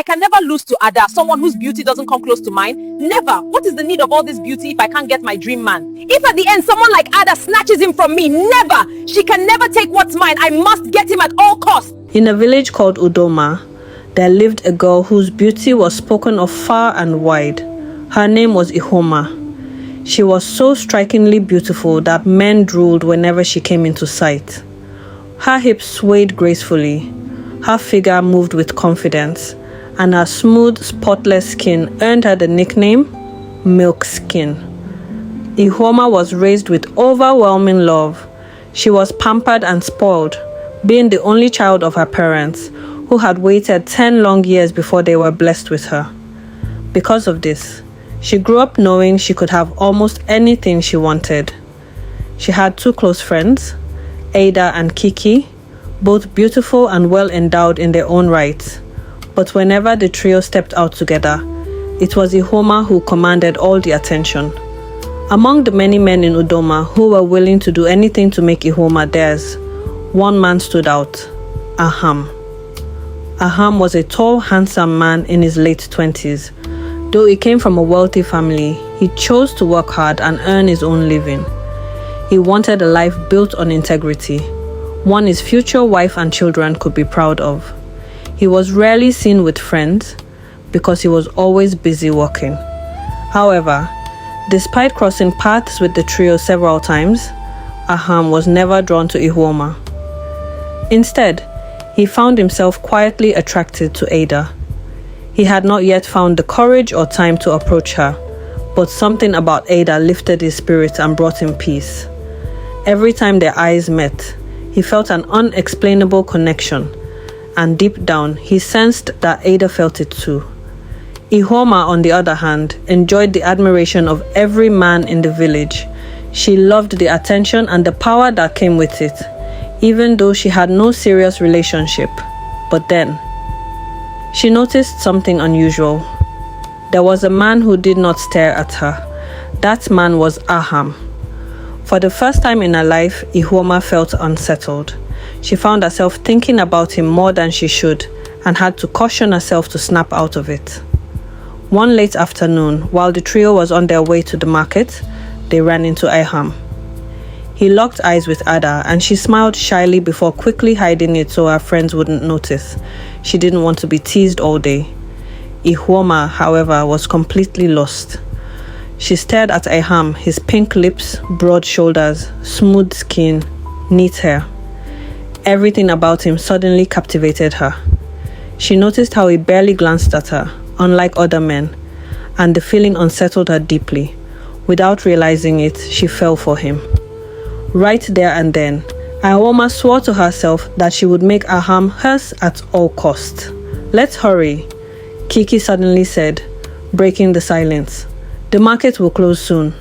I can never lose to Ada, someone whose beauty doesn't come close to mine. Never. What is the need of all this beauty if I can't get my dream man? If at the end someone like Ada snatches him from me, never. She can never take what's mine. I must get him at all costs. In a village called Udoma, there lived a girl whose beauty was spoken of far and wide. Her name was Ihoma. She was so strikingly beautiful that men drooled whenever she came into sight. Her hips swayed gracefully, her figure moved with confidence, and her smooth, spotless skin earned her the nickname Milk Skin. Ihoma was raised with overwhelming love. She was pampered and spoiled, being the only child of her parents, who had waited 10 long years before they were blessed with her. Because of this, she grew up knowing she could have almost anything she wanted. She had 2 close friends, Ada and Kiki, both beautiful and well endowed in their own right. But whenever the trio stepped out together, it was Ihoma who commanded all the attention. Among the many men in Udoma who were willing to do anything to make Ihoma theirs, one man stood out, Aham. Aham was a tall, handsome man in his late 20s. Though he came from a wealthy family, he chose to work hard and earn his own living. He wanted a life built on integrity, one his future wife and children could be proud of. He was rarely seen with friends because he was always busy working. However, despite crossing paths with the trio several times, Aham was never drawn to Ihoma. Instead, he found himself quietly attracted to Ada. He had not yet found the courage or time to approach her, but something about Ada lifted his spirit and brought him peace. Every time their eyes met, he felt an unexplainable connection, and deep down, he sensed that Ada felt it too. Ihoma, on the other hand, enjoyed the admiration of every man in the village. She loved the attention and the power that came with it, even though she had no serious relationship. But then, she noticed something unusual. There was a man who did not stare at her. That man was Aham. For the first time in her life, Ihoma felt unsettled. She found herself thinking about him more than she should and had to caution herself to snap out of it. One late afternoon, while the trio was on their way to the market, they ran into Aham. He locked eyes with Ada and she smiled shyly before quickly hiding it so her friends wouldn't notice. She didn't want to be teased all day. Ihoma, however, was completely lost. She stared at Aham, his pink lips, broad shoulders, smooth skin, neat hair. Everything about him suddenly captivated her. She noticed how he barely glanced at her, unlike other men, and the feeling unsettled her deeply. Without realizing it, she fell for him. Right there and then, Ihoma swore to herself that she would make Aham hers at all costs. "Let's hurry," Kiki suddenly said, breaking the silence. "The market will close soon."